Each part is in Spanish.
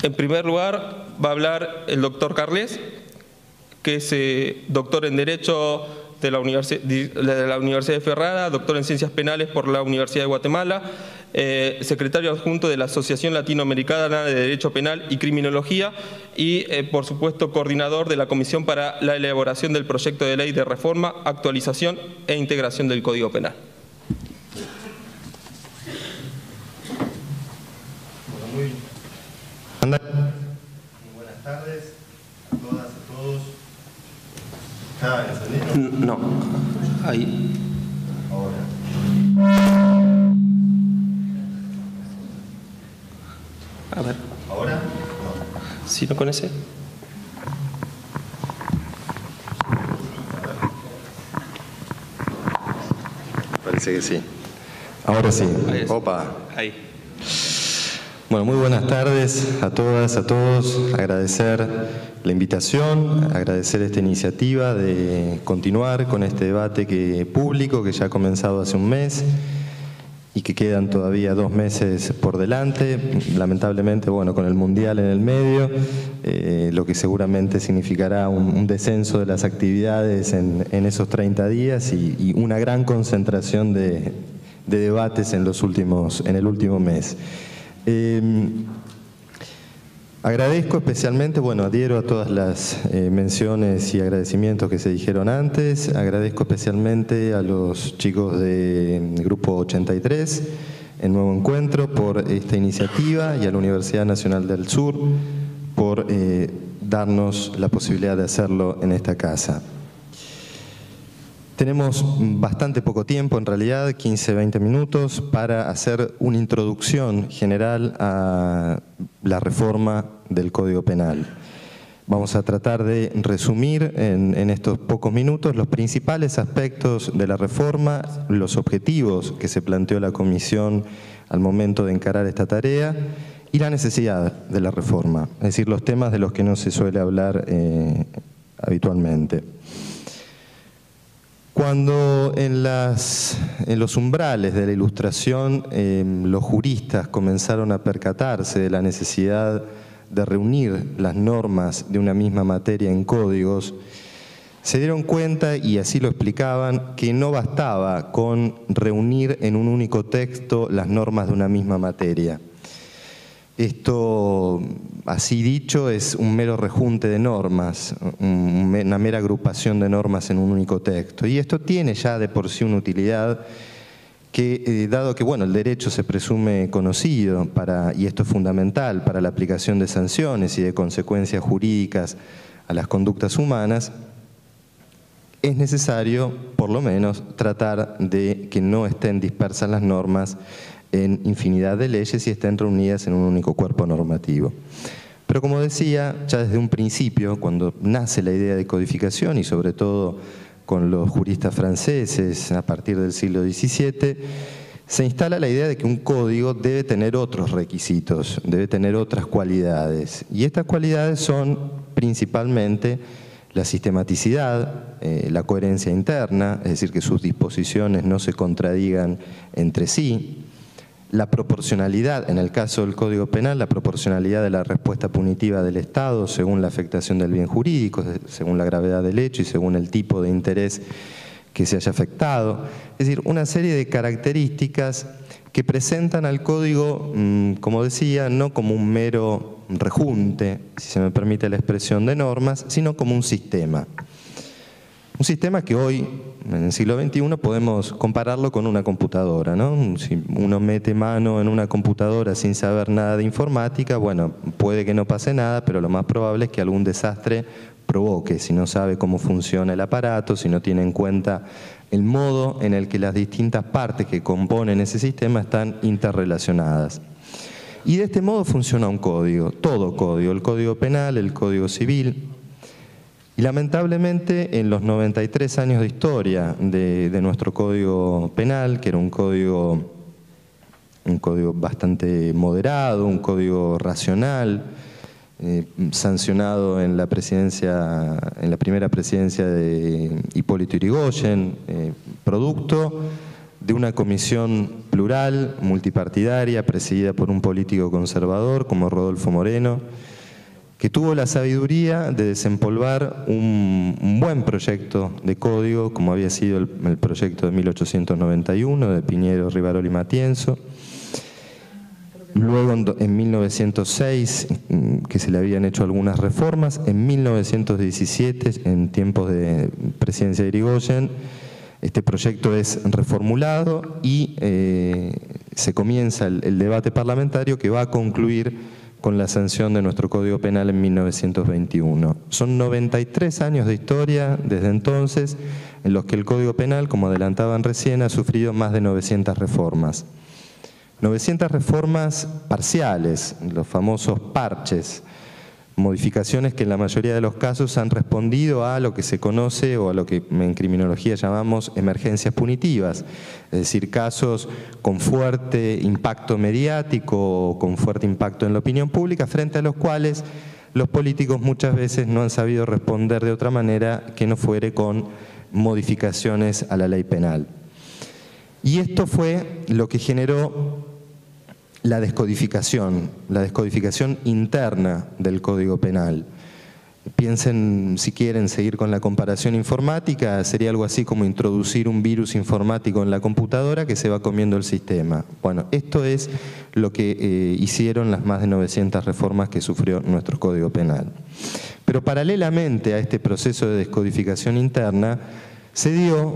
En primer lugar, va a hablar el doctor Carles, que es doctor en Derecho de la Universidad de Ferrara, doctor en Ciencias Penales por la Universidad de Guatemala, secretario adjunto de la Asociación Latinoamericana de Derecho Penal y Criminología y, por supuesto, coordinador de la Comisión para la elaboración del proyecto de ley de reforma, actualización e integración del Código Penal. Muy buenas tardes a todas, a todos. ¿Está encendido? No, ahí. Ahora. A ver. ¿Ahora? No. ¿Sí, no con ese? Parece que sí. Ahora sí. Ahí es. Opa. Ahí. Bueno, muy buenas tardes a todas, a todos. Agradecer la invitación, agradecer esta iniciativa de continuar con este debate público que ya ha comenzado hace un mes y que quedan todavía 2 meses por delante. Lamentablemente, bueno, con el Mundial en el medio, lo que seguramente significará un descenso de las actividades en esos 30 días y una gran concentración de debates en el último mes. Agradezco especialmente, bueno, adhiero a todas las menciones y agradecimientos que se dijeron antes. Agradezco especialmente a los chicos del Grupo 83, el Nuevo Encuentro, por esta iniciativa y a la Universidad Nacional del Sur por darnos la posibilidad de hacerlo en esta casa. Tenemos bastante poco tiempo, en realidad, 15-20 minutos, para hacer una introducción general a la reforma del Código Penal. Vamos a tratar de resumir en estos pocos minutos los principales aspectos de la reforma, los objetivos que se planteó la Comisión al momento de encarar esta tarea y la necesidad de la reforma, es decir, los temas de los que no se suele hablar habitualmente. Cuando en los umbrales de la Ilustración los juristas comenzaron a percatarse de la necesidad de reunir las normas de una misma materia en códigos, se dieron cuenta, y así lo explicaban, que no bastaba con reunir en un único texto las normas de una misma materia. Esto, así dicho, es un mero rejunte de normas, una mera agrupación de normas en un único texto. Y esto tiene ya de por sí una utilidad que, dado que bueno, el derecho se presume conocido, y esto es fundamental para la aplicación de sanciones y de consecuencias jurídicas a las conductas humanas, es necesario, por lo menos, tratar de que no estén dispersas las normas en infinidad de leyes y estén reunidas en un único cuerpo normativo. Pero como decía, ya desde un principio, cuando nace la idea de codificación y sobre todo con los juristas franceses a partir del siglo XVII, se instala la idea de que un código debe tener otros requisitos, debe tener otras cualidades. Y estas cualidades son principalmente la sistematicidad, la coherencia interna, es decir, que sus disposiciones no se contradigan entre sí, la proporcionalidad, en el caso del Código Penal, la proporcionalidad de la respuesta punitiva del Estado según la afectación del bien jurídico, según la gravedad del hecho y según el tipo de interés que se haya afectado. Es decir, una serie de características que presentan al Código, como decía, no como un mero rejunte, si se me permite la expresión, de normas, sino como un sistema. Un sistema que hoy, en el siglo XXI, podemos compararlo con una computadora, ¿no? Si uno mete mano en una computadora sin saber nada de informática, bueno, puede que no pase nada, pero lo más probable es que algún desastre provoque, si no sabe cómo funciona el aparato, si no tiene en cuenta el modo en el que las distintas partes que componen ese sistema están interrelacionadas. Y de este modo funciona un código, todo código, el Código Penal, el Código Civil. Y lamentablemente en los 93 años de historia de nuestro Código Penal, que era un código bastante moderado, un código racional, sancionado en la primera presidencia de Hipólito Yrigoyen, producto de una comisión plural, multipartidaria, presidida por un político conservador como Rodolfo Moreno, que tuvo la sabiduría de desempolvar un buen proyecto de código, como había sido el proyecto de 1891 de Piñero, Rivarol y Matienzo. Luego, en 1906, que se le habían hecho algunas reformas. En 1917, en tiempos de presidencia de Irigoyen, este proyecto es reformulado y se comienza el debate parlamentario que va a concluir con la sanción de nuestro Código Penal en 1921. Son 93 años de historia desde entonces, en los que el Código Penal, como adelantaban recién, ha sufrido más de 900 reformas. 900 reformas parciales, los famosos parches, modificaciones que en la mayoría de los casos han respondido a lo que se conoce o a lo que en criminología llamamos emergencias punitivas, es decir, casos con fuerte impacto mediático o con fuerte impacto en la opinión pública, frente a los cuales los políticos muchas veces no han sabido responder de otra manera que no fuere con modificaciones a la ley penal. Y esto fue lo que generó la descodificación interna del Código Penal. Piensen, si quieren seguir con la comparación informática, sería algo así como introducir un virus informático en la computadora que se va comiendo el sistema. Bueno, esto es lo que hicieron las más de 900 reformas que sufrió nuestro Código Penal. Pero paralelamente a este proceso de descodificación interna, se dio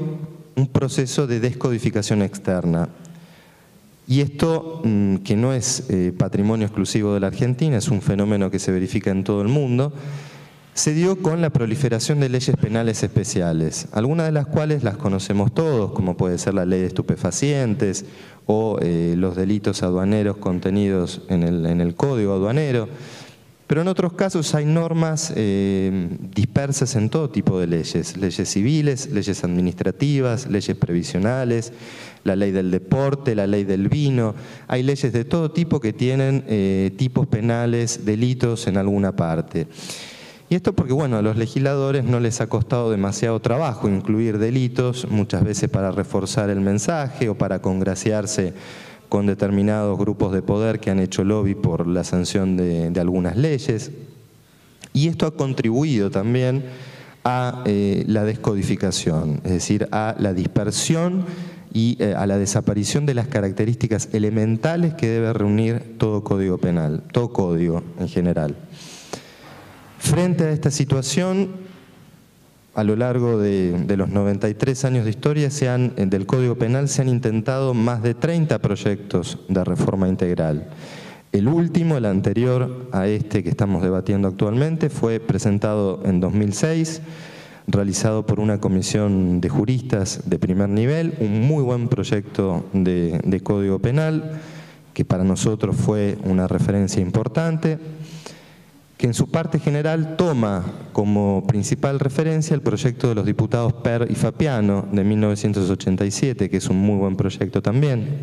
un proceso de descodificación externa. Y esto, que no es patrimonio exclusivo de la Argentina, es un fenómeno que se verifica en todo el mundo, se dio con la proliferación de leyes penales especiales, algunas de las cuales las conocemos todos, como puede ser la ley de estupefacientes o los delitos aduaneros contenidos en el Código Aduanero. Pero en otros casos hay normas dispersas en todo tipo de leyes, leyes civiles, leyes administrativas, leyes previsionales, la ley del deporte, la ley del vino. Hay leyes de todo tipo que tienen tipos penales, delitos en alguna parte. Y esto porque, bueno, a los legisladores no les ha costado demasiado trabajo incluir delitos, muchas veces para reforzar el mensaje o para congraciarse con determinados grupos de poder que han hecho lobby por la sanción de algunas leyes. Y esto ha contribuido también a la descodificación, es decir, a la dispersión y a la desaparición de las características elementales que debe reunir todo código penal, todo código en general. Frente a esta situación, a lo largo de los 93 años de historia del Código Penal se han intentado más de 30 proyectos de reforma integral. El último, el anterior a este que estamos debatiendo actualmente, fue presentado en 2006, realizado por una comisión de juristas de primer nivel, un muy buen proyecto de Código Penal, que para nosotros fue una referencia importante, que en su parte general toma como principal referencia el proyecto de los diputados Per y Fapiano de 1987, que es un muy buen proyecto también.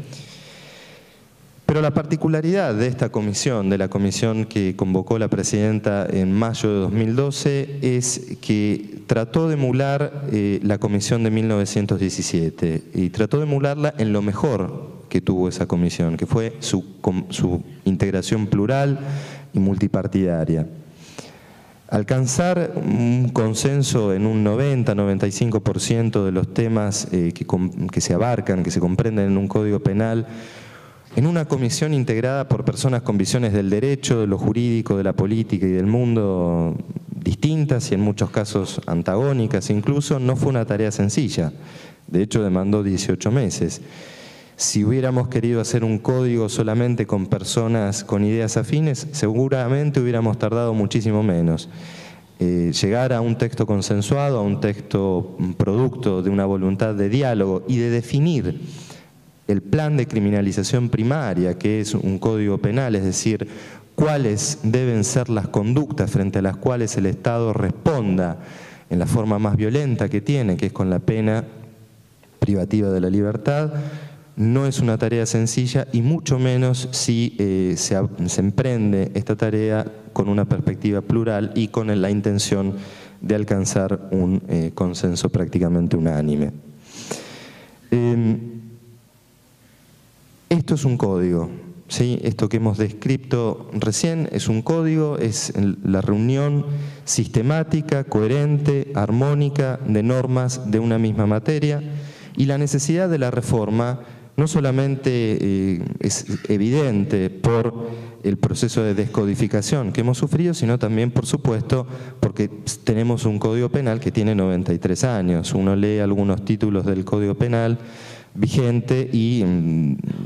Pero la particularidad de esta comisión, de la comisión que convocó la presidenta en mayo de 2012, es que trató de emular la comisión de 1917 y trató de emularla en lo mejor que tuvo esa comisión, que fue su integración plural y multipartidaria. Alcanzar un consenso en un 90-95% de los temas que se abarcan, que se comprenden en un código penal, en una comisión integrada por personas con visiones del derecho, de lo jurídico, de la política y del mundo distintas y en muchos casos antagónicas incluso, no fue una tarea sencilla. De hecho, demandó 18 meses. Si hubiéramos querido hacer un código solamente con personas con ideas afines, seguramente hubiéramos tardado muchísimo menos. Llegar a un texto consensuado, a un texto producto de una voluntad de diálogo y de definir el plan de criminalización primaria, que es un código penal, es decir, cuáles deben ser las conductas frente a las cuales el Estado responda en la forma más violenta que tiene, que es con la pena privativa de la libertad, no es una tarea sencilla y mucho menos si se emprende esta tarea con una perspectiva plural y con la intención de alcanzar un consenso prácticamente unánime. Esto es un código, ¿sí? Esto que hemos descrito recién es un código, es la reunión sistemática, coherente, armónica de normas de una misma materia, y la necesidad de la reforma no solamente es evidente por el proceso de descodificación que hemos sufrido, sino también, por supuesto, porque tenemos un Código Penal que tiene 93 años. Uno lee algunos títulos del Código Penal vigente y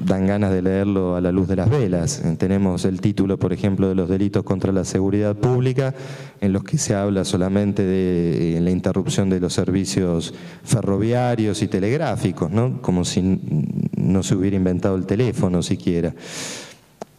dan ganas de leerlo a la luz de las velas. Tenemos el título, por ejemplo, de los delitos contra la seguridad pública, en los que se habla solamente de la interrupción de los servicios ferroviarios y telegráficos, ¿no? Como si no se hubiera inventado el teléfono siquiera.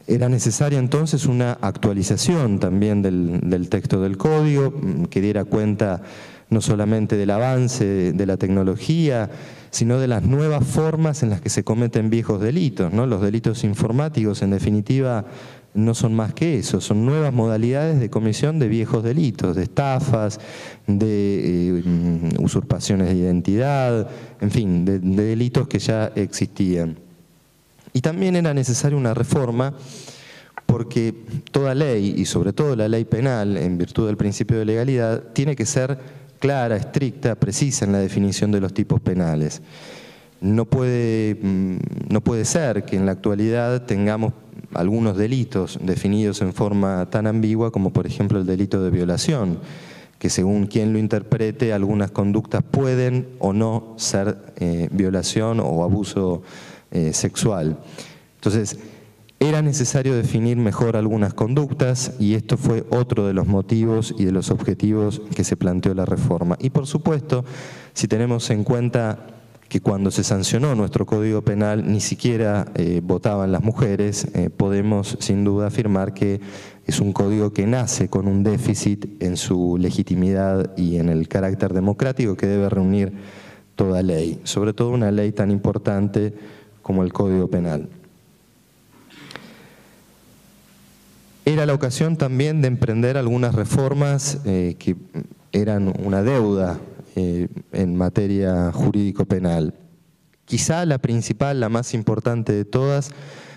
Era necesaria entonces una actualización también del texto del código, que diera cuenta no solamente del avance de la tecnología, sino de las nuevas formas en las que se cometen viejos delitos, ¿no? Los delitos informáticos, en definitiva, no son más que eso, son nuevas modalidades de comisión de viejos delitos, de estafas, de usurpaciones de identidad, en fin, de delitos que ya existían. Y también era necesaria una reforma porque toda ley, y sobre todo la ley penal, en virtud del principio de legalidad, tiene que ser clara, estricta, precisa en la definición de los tipos penales. No puede ser que en la actualidad tengamos algunos delitos definidos en forma tan ambigua como, por ejemplo, el delito de violación, que según quien lo interprete, algunas conductas pueden o no ser violación o abuso sexual. Entonces, era necesario definir mejor algunas conductas, y esto fue otro de los motivos y de los objetivos que se planteó la reforma. Y por supuesto, si tenemos en cuenta que cuando se sancionó nuestro Código Penal ni siquiera votaban las mujeres, podemos sin duda afirmar que es un código que nace con un déficit en su legitimidad y en el carácter democrático que debe reunir toda ley, sobre todo una ley tan importante como el Código Penal. Era la ocasión también de emprender algunas reformas que eran una deuda en materia jurídico-penal. Quizá la principal, la más importante de todas,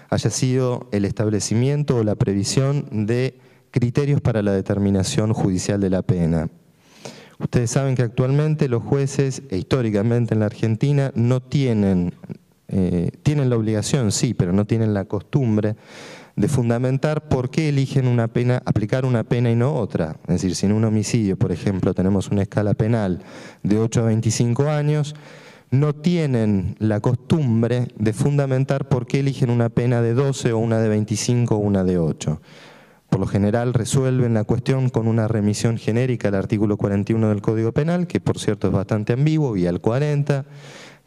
haya sido el establecimiento o la previsión de criterios para la determinación judicial de la pena. Ustedes saben que actualmente los jueces, e históricamente en la Argentina, no tienen la obligación, sí, pero no tienen la costumbre de fundamentar por qué eligen una pena, aplicar una pena y no otra. Es decir, si en un homicidio, por ejemplo, tenemos una escala penal de 8 a 25 años, no tienen la costumbre de fundamentar por qué eligen una pena de 12 o una de 25 o una de 8. Por lo general resuelven la cuestión con una remisión genérica al artículo 41 del Código Penal, que por cierto es bastante ambiguo, y al 40.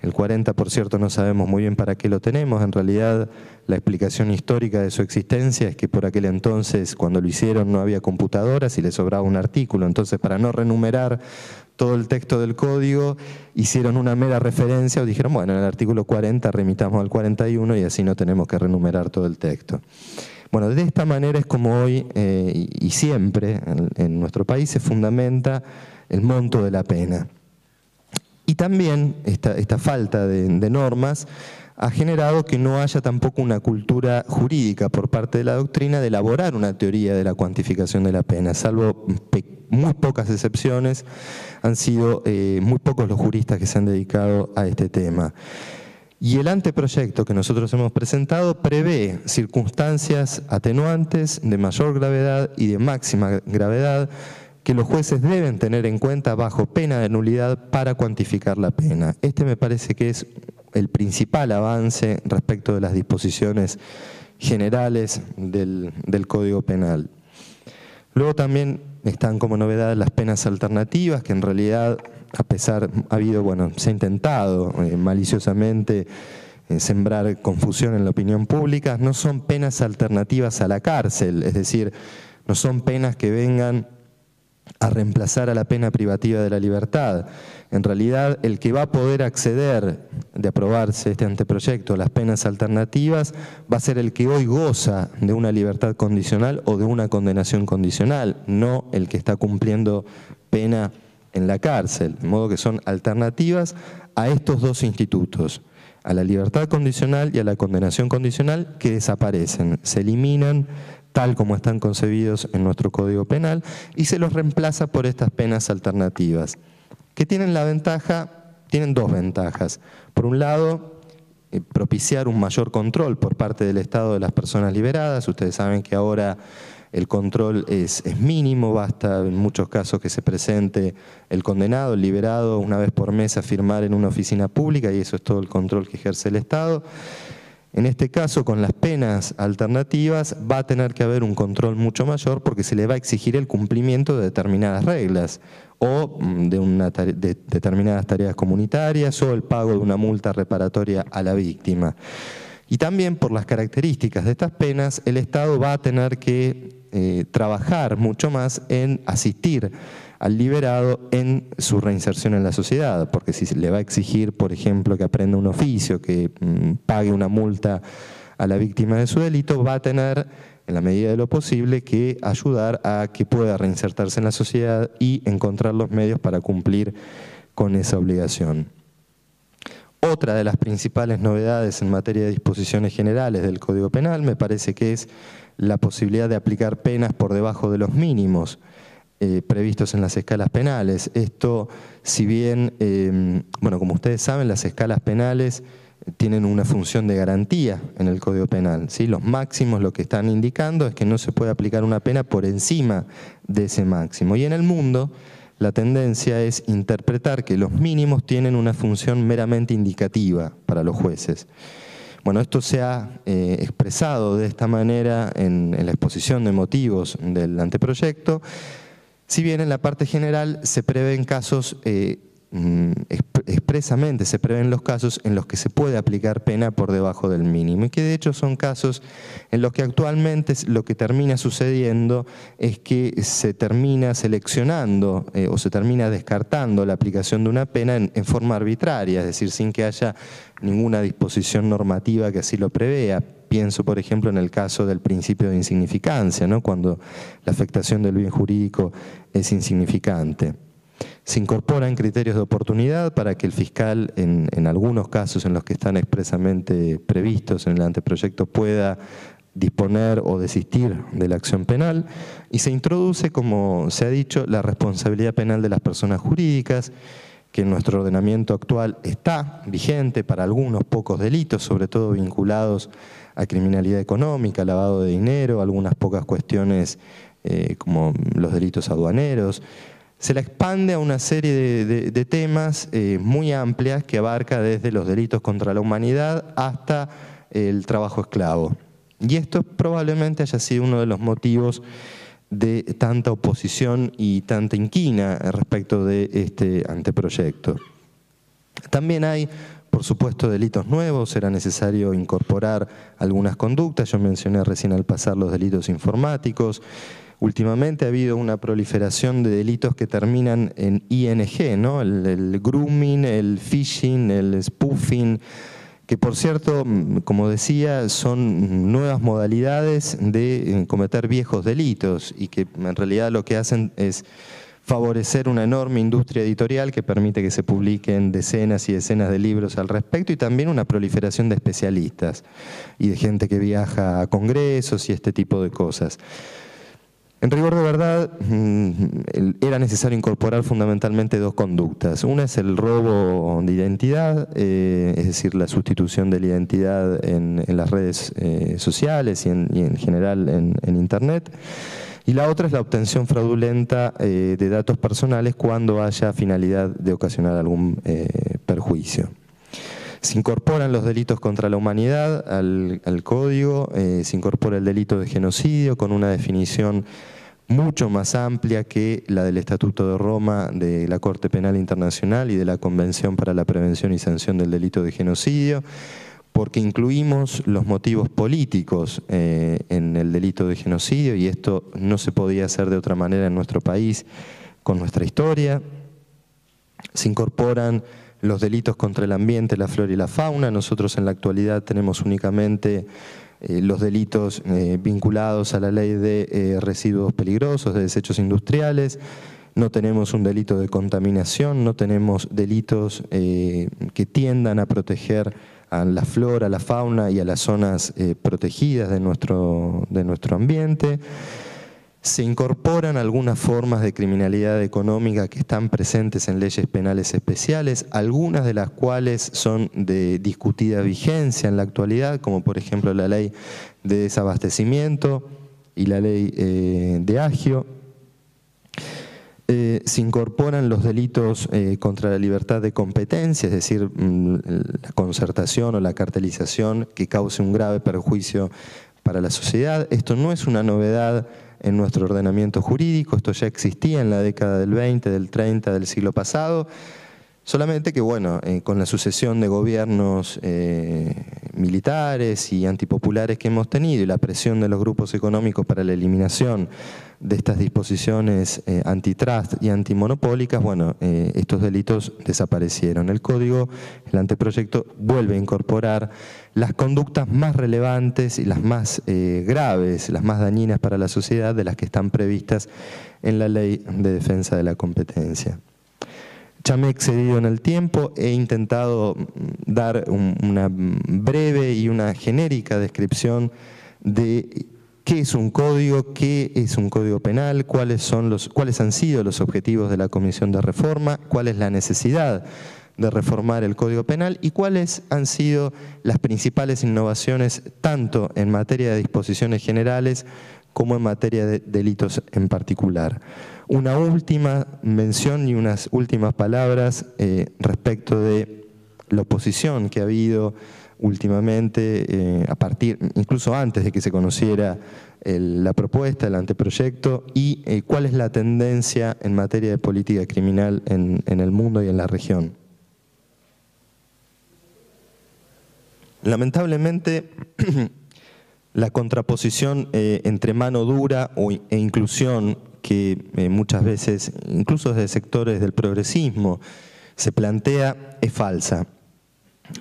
El 40, por cierto, no sabemos muy bien para qué lo tenemos. En realidad, la explicación histórica de su existencia es que por aquel entonces, cuando lo hicieron, no había computadoras y le sobraba un artículo. Entonces, para no renumerar todo el texto del código, hicieron una mera referencia o dijeron, bueno, en el artículo 40 remitamos al 41 y así no tenemos que renumerar todo el texto. Bueno, de esta manera es como hoy y siempre en nuestro país se fundamenta el monto de la pena. Y también esta falta de normas ha generado que no haya tampoco una cultura jurídica por parte de la doctrina de elaborar una teoría de la cuantificación de la pena. Salvo muy pocas excepciones, han sido muy pocos los juristas que se han dedicado a este tema. Y el anteproyecto que nosotros hemos presentado prevé circunstancias atenuantes de mayor gravedad y de máxima gravedad que los jueces deben tener en cuenta bajo pena de nulidad para cuantificar la pena. Este me parece que es el principal avance respecto de las disposiciones generales del Código Penal. Luego también están como novedad las penas alternativas, que en realidad, se ha intentado maliciosamente sembrar confusión en la opinión pública. No son penas alternativas a la cárcel, es decir, no son penas que vengan a reemplazar a la pena privativa de la libertad. En realidad, el que va a poder acceder, de aprobarse este anteproyecto, a las penas alternativas, va a ser el que hoy goza de una libertad condicional o de una condenación condicional, no el que está cumpliendo pena en la cárcel. De modo que son alternativas a estos dos institutos, a la libertad condicional y a la condenación condicional, que desaparecen, se eliminan tal como están concebidos en nuestro Código Penal y se los reemplaza por estas penas alternativas, que tienen dos ventajas. Por un lado, propiciar un mayor control por parte del Estado de las personas liberadas. Ustedes saben que ahora el control es mínimo, basta en muchos casos que se presente el condenado, el liberado, una vez por mes a firmar en una oficina pública y eso es todo el control que ejerce el Estado. En este caso, con las penas alternativas, va a tener que haber un control mucho mayor porque se le va a exigir el cumplimiento de determinadas reglas o de determinadas tareas comunitarias o el pago de una multa reparatoria a la víctima. Y también por las características de estas penas, el Estado va a tener que trabajar mucho más en asistir al liberado en su reinserción en la sociedad, porque si se le va a exigir, por ejemplo, que aprenda un oficio, que pague una multa a la víctima de su delito, va a tener, en la medida de lo posible, que ayudar a que pueda reinsertarse en la sociedad y encontrar los medios para cumplir con esa obligación. Otra de las principales novedades en materia de disposiciones generales del Código Penal me parece que es la posibilidad de aplicar penas por debajo de los mínimos previstos en las escalas penales. Esto, si bien, bueno, como ustedes saben, las escalas penales tienen una función de garantía en el Código Penal, ¿sí? Los máximos lo que están indicando es que no se puede aplicar una pena por encima de ese máximo. Y en el mundo, la tendencia es interpretar que los mínimos tienen una función meramente indicativa para los jueces. Bueno, esto se ha expresado de esta manera en la exposición de motivos del anteproyecto, si bien en la parte general se prevén casos, expresamente se prevén los casos en los que se puede aplicar pena por debajo del mínimo y que de hecho son casos en los que actualmente lo que termina sucediendo es que se termina seleccionando o se termina descartando la aplicación de una pena en forma arbitraria, es decir, sin que haya ninguna disposición normativa que así lo prevea. Pienso, por ejemplo, en el caso del principio de insignificancia, ¿no? Cuando la afectación del bien jurídico es insignificante. Se incorporan criterios de oportunidad para que el fiscal, en algunos casos en los que están expresamente previstos en el anteproyecto, pueda disponer o desistir de la acción penal, y se introduce, como se ha dicho, la responsabilidad penal de las personas jurídicas, que en nuestro ordenamiento actual está vigente para algunos pocos delitos, sobre todo vinculados a criminalidad económica, lavado de dinero, algunas pocas cuestiones como los delitos aduaneros. Se la expande a una serie de temas muy amplias que abarca desde los delitos contra la humanidad hasta el trabajo esclavo. Y esto probablemente haya sido uno de los motivos de tanta oposición y tanta inquina respecto de este anteproyecto. También hay, por supuesto, delitos nuevos, era necesario incorporar algunas conductas, yo mencioné recién al pasar los delitos informáticos. Últimamente ha habido una proliferación de delitos que terminan en ING, ¿no? El grooming, el phishing, el spoofing, que por cierto, como decía, son nuevas modalidades de cometer viejos delitos y que en realidad lo que hacen es favorecer una enorme industria editorial que permite que se publiquen decenas y decenas de libros al respecto y también una proliferación de especialistas y de gente que viaja a congresos y este tipo de cosas. En rigor de verdad, era necesario incorporar fundamentalmente dos conductas. Una es el robo de identidad, es decir, la sustitución de la identidad en las redes sociales y en general en Internet. Y la otra es la obtención fraudulenta de datos personales cuando haya finalidad de ocasionar algún perjuicio. Se incorporan los delitos contra la humanidad al código, se incorpora el delito de genocidio con una definición mucho más amplia que la del Estatuto de Roma de la Corte Penal Internacional y de la Convención para la Prevención y Sanción del Delito de Genocidio, porque incluimos los motivos políticos en el delito de genocidio y esto no se podía hacer de otra manera en nuestro país con nuestra historia. Se incorporan los delitos contra el ambiente, la flora y la fauna. Nosotros en la actualidad tenemos únicamente los delitos vinculados a la ley de residuos peligrosos, de desechos industriales. no tenemos un delito de contaminación, no tenemos delitos que tiendan a proteger a la flora, a la fauna y a las zonas protegidas de nuestro ambiente. Se incorporan algunas formas de criminalidad económica que están presentes en leyes penales especiales, algunas de las cuales son de discutida vigencia en la actualidad, como por ejemplo la ley de desabastecimiento y la ley de agio. Se incorporan los delitos contra la libertad de competencia, es decir, la concertación o la cartelización que cause un grave perjuicio para la sociedad. Esto no es una novedad en nuestro ordenamiento jurídico, esto ya existía en la década del 20, del 30 del siglo pasado, solamente que bueno, con la sucesión de gobiernos militares y antipopulares que hemos tenido y la presión de los grupos económicos para la eliminación de estas disposiciones antitrust y antimonopólicas, bueno, estos delitos desaparecieron. El código, el anteproyecto, vuelve a incorporar las conductas más relevantes y las más graves, las más dañinas para la sociedad de las que están previstas en la Ley de Defensa de la Competencia. Ya me he excedido en el tiempo, he intentado dar una breve y una genérica descripción de qué es un código penal, cuáles han sido los objetivos de la Comisión de Reforma, cuál es la necesidad de reformar el Código Penal y cuáles han sido las principales innovaciones tanto en materia de disposiciones generales como en materia de delitos en particular. Una última mención y unas últimas palabras respecto de la oposición que ha habido últimamente, incluso antes de que se conociera la propuesta, el anteproyecto, y cuál es la tendencia en materia de política criminal en el mundo y en la región. Lamentablemente, la contraposición entre mano dura e inclusión que muchas veces, incluso desde sectores del progresismo, se plantea es falsa.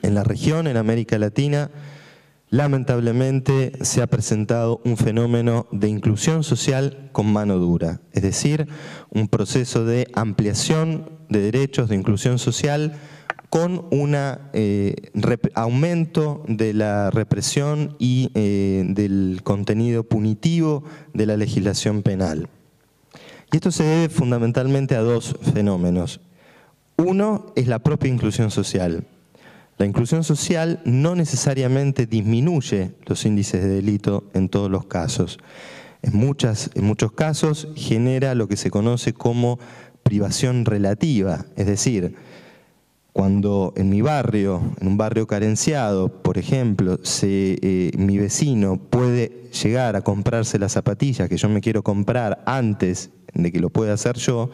En la región, en América Latina, lamentablemente se ha presentado un fenómeno de inclusión social con mano dura, es decir, un proceso de ampliación de derechos, de inclusión social, con un aumento de la represión y del contenido punitivo de la legislación penal. Y esto se debe fundamentalmente a dos fenómenos. Uno es la propia inclusión social. La inclusión social no necesariamente disminuye los índices de delito en todos los casos. En muchos casos genera lo que se conoce como privación relativa, es decir, cuando en mi barrio, en un barrio carenciado, por ejemplo, mi vecino puede llegar a comprarse las zapatillas que yo me quiero comprar antes de que lo pueda hacer yo,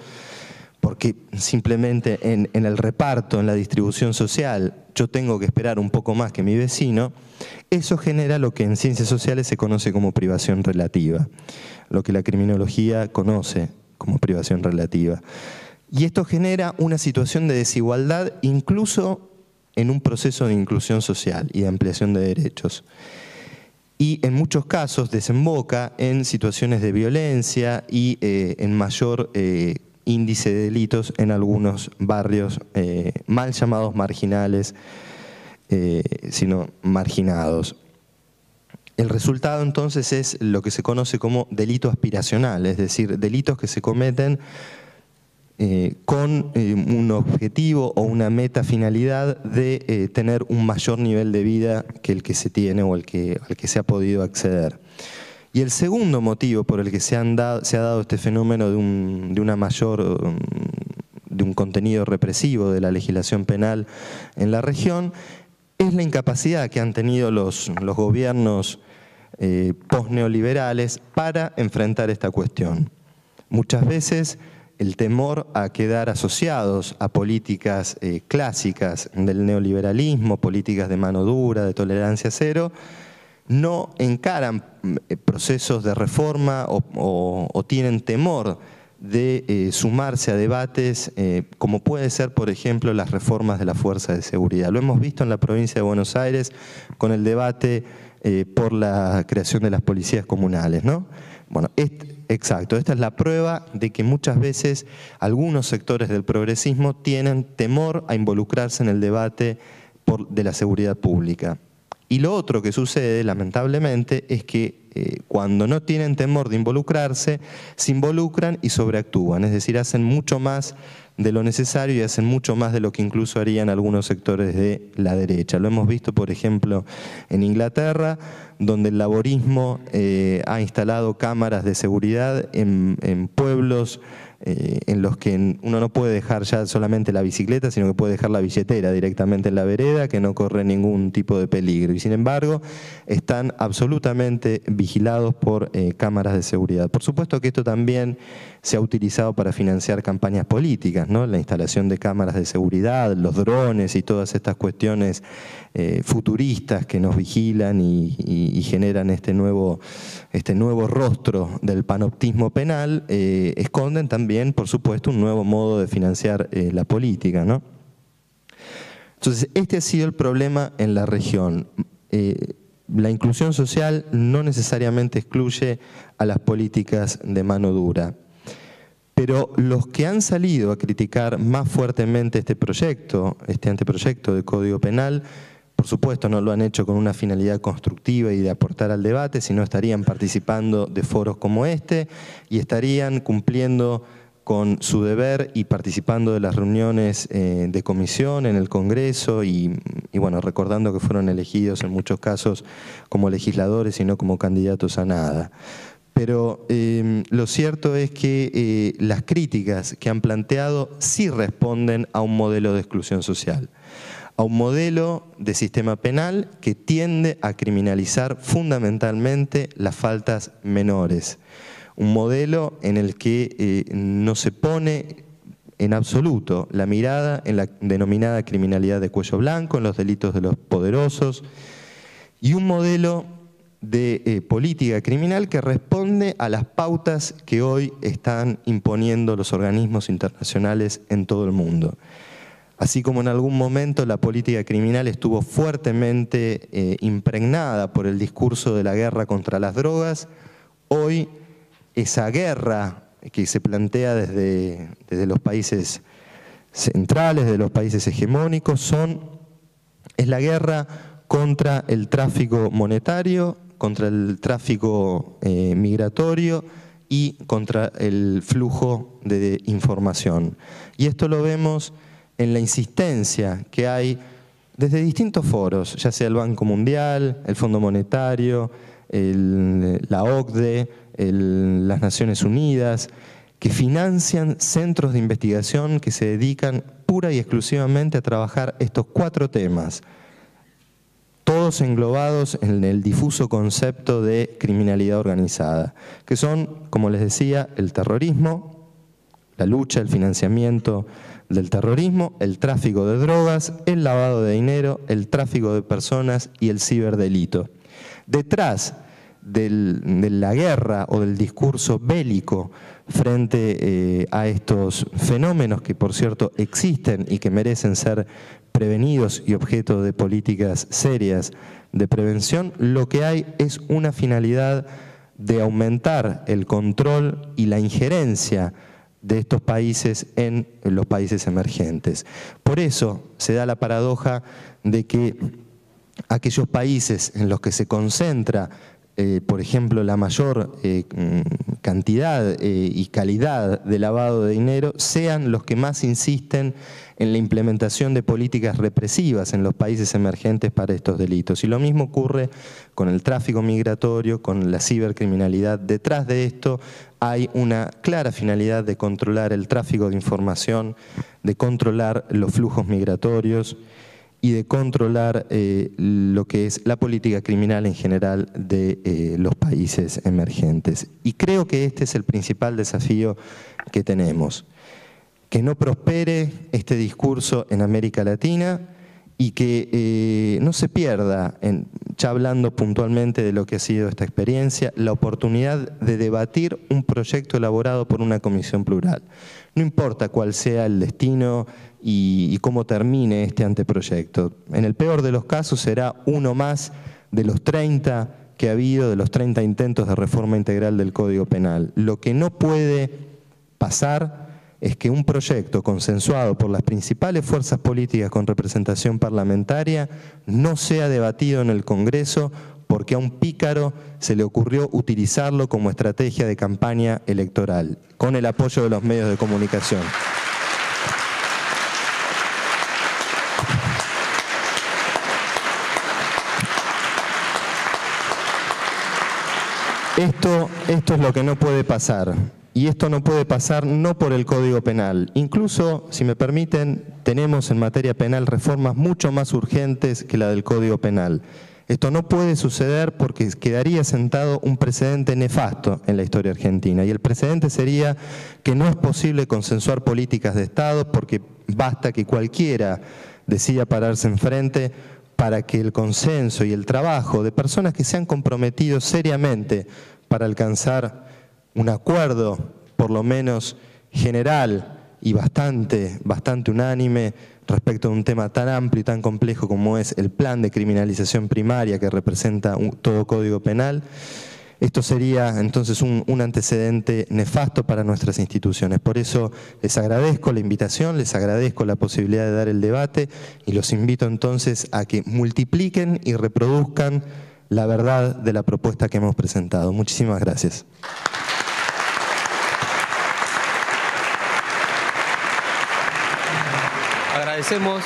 porque simplemente en el reparto, en la distribución social, yo tengo que esperar un poco más que mi vecino, eso genera lo que en ciencias sociales se conoce como privación relativa, lo que la criminología conoce como privación relativa. Y esto genera una situación de desigualdad incluso en un proceso de inclusión social y de ampliación de derechos. Y en muchos casos desemboca en situaciones de violencia y en mayor índice de delitos en algunos barrios mal llamados marginales, sino marginados. El resultado entonces es lo que se conoce como delito aspiracional, es decir, delitos que se cometen con un objetivo o una meta finalidad de tener un mayor nivel de vida que el que se tiene o al que se ha podido acceder. Y el segundo motivo por el que se ha dado este fenómeno de un contenido represivo de la legislación penal en la región es la incapacidad que han tenido los gobiernos posneoliberales para enfrentar esta cuestión. Muchas veces el temor a quedar asociados a políticas clásicas del neoliberalismo, políticas de mano dura, de tolerancia cero, no encaran procesos de reforma o tienen temor de sumarse a debates como puede ser, por ejemplo, las reformas de la Fuerza de Seguridad. Lo hemos visto en la provincia de Buenos Aires con el debate por la creación de las policías comunales, ¿no? Bueno, exacto, esta es la prueba de que muchas veces algunos sectores del progresismo tienen temor a involucrarse en el debate de la seguridad pública. Y lo otro que sucede, lamentablemente, es que cuando no tienen temor de involucrarse, se involucran y sobreactúan, es decir, hacen mucho más de lo necesario y hacen mucho más de lo que incluso harían algunos sectores de la derecha. Lo hemos visto, por ejemplo, en Inglaterra, donde el laborismo ha instalado cámaras de seguridad en pueblos en los que uno no puede dejar ya solamente la bicicleta, sino que puede dejar la billetera directamente en la vereda, que no corre ningún tipo de peligro. Y sin embargo, están absolutamente vigilados por cámaras de seguridad. Por supuesto que esto también se ha utilizado para financiar campañas políticas, ¿no? La instalación de cámaras de seguridad, los drones y todas estas cuestiones futuristas que nos vigilan y generan este nuevo rostro del panoptismo penal, esconden también, por supuesto, un nuevo modo de financiar la política, ¿no? Entonces, este ha sido el problema en la región. La inclusión social no necesariamente excluye a las políticas de mano dura. Pero los que han salido a criticar más fuertemente este anteproyecto de Código Penal, por supuesto no lo han hecho con una finalidad constructiva y de aportar al debate, sino estarían participando de foros como este y estarían cumpliendo con su deber y participando de las reuniones de comisión en el Congreso y bueno, recordando que fueron elegidos en muchos casos como legisladores y no como candidatos a nada. Pero lo cierto es que las críticas que han planteado sí responden a un modelo de exclusión social, a un modelo de sistema penal que tiende a criminalizar fundamentalmente las faltas menores, un modelo en el que no se pone en absoluto la mirada en la denominada criminalidad de cuello blanco, en los delitos de los poderosos, y un modelo de política criminal que responde a las pautas que hoy están imponiendo los organismos internacionales en todo el mundo. Así como en algún momento la política criminal estuvo fuertemente impregnada por el discurso de la guerra contra las drogas, hoy esa guerra que se plantea desde los países centrales, de los países hegemónicos, es la guerra contra el tráfico monetario, contra el tráfico migratorio y contra el flujo de información. Y esto lo vemos en la insistencia que hay desde distintos foros, ya sea el Banco Mundial, el Fondo Monetario, la OCDE, las Naciones Unidas, que financian centros de investigación que se dedican pura y exclusivamente a trabajar estos 4 temas, todos englobados en el difuso concepto de criminalidad organizada, que son, como les decía, el terrorismo, la lucha, el financiamiento del terrorismo, el tráfico de drogas, el lavado de dinero, el tráfico de personas y el ciberdelito. Detrás de la guerra o del discurso bélico frente a estos fenómenos que, por cierto, existen y que merecen ser prevenidos y objeto de políticas serias de prevención, lo que hay es una finalidad de aumentar el control y la injerencia de estos países en los países emergentes. Por eso se da la paradoja de que aquellos países en los que se concentra por ejemplo, la mayor cantidad y calidad de lavado de dinero, sean los que más insisten en la implementación de políticas represivas en los países emergentes para estos delitos. Y lo mismo ocurre con el tráfico migratorio, con la cibercriminalidad. Detrás de esto hay una clara finalidad de controlar el tráfico de información, de controlar los flujos migratorios y de controlar lo que es la política criminal en general de los países emergentes. Y creo que este es el principal desafío que tenemos, que no prospere este discurso en América Latina y que no se pierda, ya hablando puntualmente de lo que ha sido esta experiencia, la oportunidad de debatir un proyecto elaborado por una comisión plural. No importa cuál sea el destino y cómo termine este anteproyecto. En el peor de los casos será uno más de los 30 que ha habido, de los 30 intentos de reforma integral del Código Penal. Lo que no puede pasar es que un proyecto consensuado por las principales fuerzas políticas con representación parlamentaria no sea debatido en el Congreso porque a un pícaro se le ocurrió utilizarlo como estrategia de campaña electoral, con el apoyo de los medios de comunicación. Esto es lo que no puede pasar. Y esto no puede pasar no por el Código Penal. Incluso, si me permiten, tenemos en materia penal reformas mucho más urgentes que la del Código Penal. Esto no puede suceder porque quedaría sentado un precedente nefasto en la historia argentina. Y el precedente sería que no es posible consensuar políticas de Estado porque basta que cualquiera decida pararse enfrente para que el consenso y el trabajo de personas que se han comprometido seriamente para alcanzar un acuerdo, por lo menos general y bastante unánime respecto a un tema tan amplio y tan complejo como es el plan de criminalización primaria que representa todo Código Penal. Esto sería entonces un antecedente nefasto para nuestras instituciones. Por eso les agradezco la invitación, les agradezco la posibilidad de dar el debate y los invito entonces a que multipliquen y reproduzcan la verdad de la propuesta que hemos presentado. Muchísimas gracias. Agradecemos